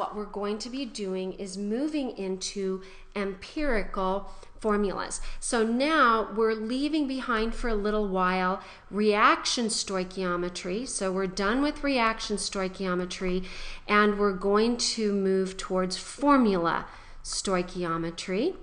what we're going to be doing is moving into empirical formulas. So now we're leaving behind for a little while reaction stoichiometry. So we're done with reaction stoichiometry and we're going to move towards formula stoichiometry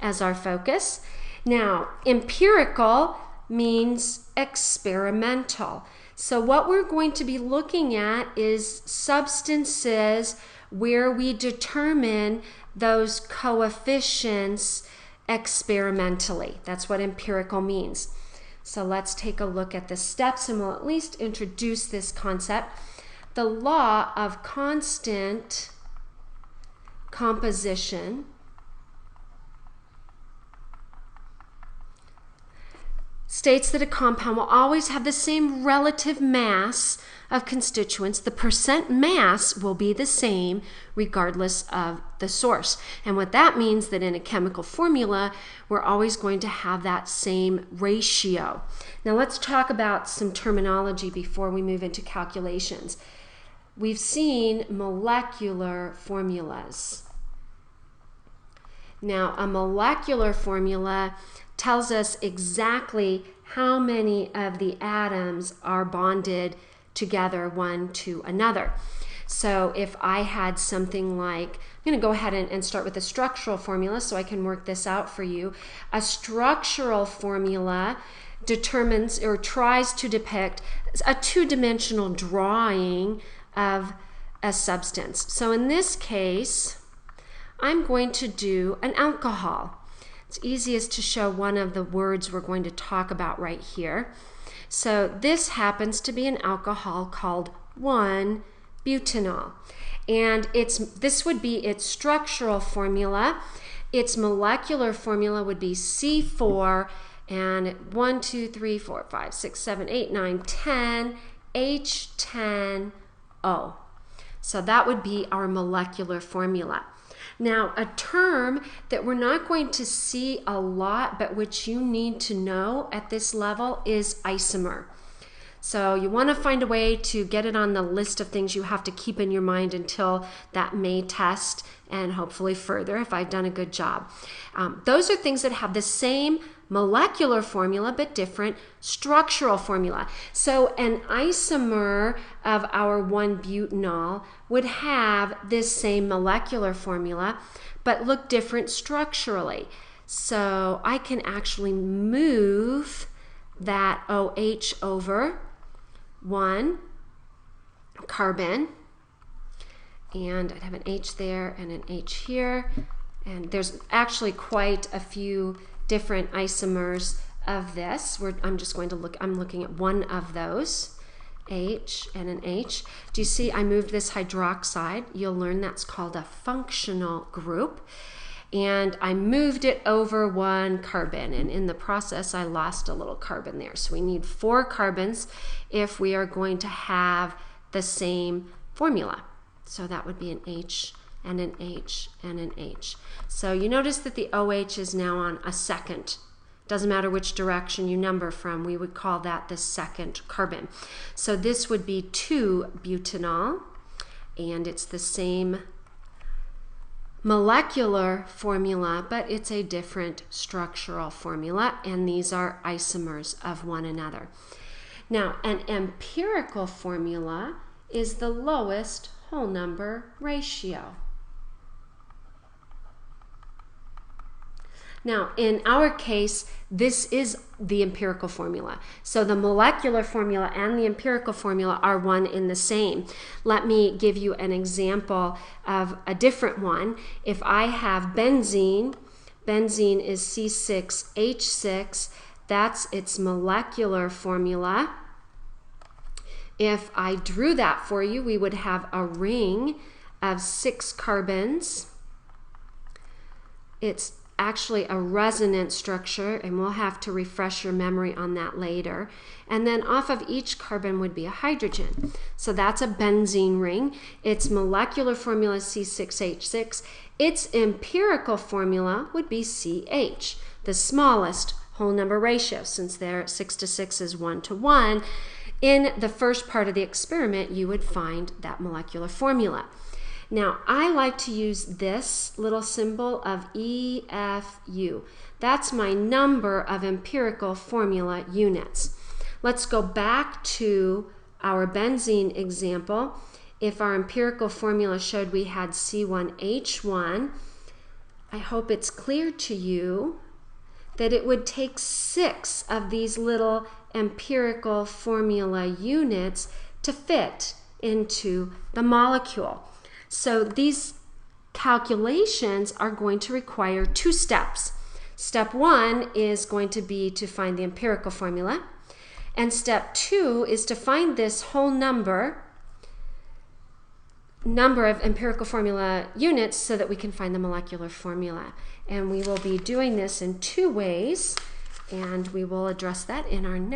as our focus. Now, empirical means experimental. So what we're going to be looking at is substances where we determine those coefficients experimentally. That's what empirical means. So let's take a look at the steps and we'll at least introduce this concept. The law of constant composition states that a compound will always have the same relative mass of constituents. The percent mass will be the same regardless of the source. And what that means that in a chemical formula, we're always going to have that same ratio. Now let's talk about some terminology before we move into calculations. We've seen molecular formulas. Now, a molecular formula tells us exactly how many of the atoms are bonded together one to another. So if I had something like, I'm going to go ahead and start with a structural formula so I can work this out for you. A structural formula determines or tries to depict a two-dimensional drawing of a substance. So in this case, I'm going to do an alcohol. It's easiest to show one of the words we're going to talk about right here. So this happens to be an alcohol called 1-butanol. And this would be its structural formula. Its molecular formula would be C4 and 1, 2, 3, 4, 5, 6, 7, 8, 9, 10, H10O. So that would be our molecular formula. Now, a term that we're not going to see a lot, but which you need to know at this level is isomer. So you want to find a way to get it on the list of things you have to keep in your mind until that May test and hopefully further if I've done a good job. Those are things that have the same molecular formula but different structural formula. So an isomer of our 1-butanol would have this same molecular formula but look different structurally. So I can actually move that OH over one carbon, and I'd have an H there and an H here, and there's actually quite a few different isomers of this. I'm looking at one of those, H and an H. Do you see I moved this hydroxide? You'll learn that's called a functional group. And I moved it over one carbon, and in the process I lost a little carbon there. So we need 4 carbons if we are going to have the same formula. So that would be an H and an H and an H. So you notice that the OH is now on a second. Doesn't matter which direction you number from, we would call that the second carbon. So this would be 2-butanol, and it's the same molecular formula, but it's a different structural formula, and these are isomers of one another. Now, an empirical formula is the lowest whole number ratio. Now, in our case, this is the empirical formula. So the molecular formula and the empirical formula are one in the same. Let me give you an example of a different one. If I have benzene, benzene is C6H6, that's its molecular formula. If I drew that for you, we would have a ring of 6 carbons. It's actually a resonance structure, and we'll have to refresh your memory on that later. And then off of each carbon would be a hydrogen. So that's a benzene ring. Its molecular formula is C6H6. Its empirical formula would be CH, the smallest whole number ratio. Since there 6 to 6 is 1 to 1, in the first part of the experiment, you would find that molecular formula. Now, I like to use this little symbol of EFU. That's my number of empirical formula units. Let's go back to our benzene example. If our empirical formula showed we had C1H1, I hope it's clear to you that it would take 6 of these little empirical formula units to fit into the molecule. So these calculations are going to require 2 steps. Step 1 is going to be to find the empirical formula, and step 2 is to find this whole number of empirical formula units so that we can find the molecular formula. And we will be doing this in 2 ways, and we will address that in our next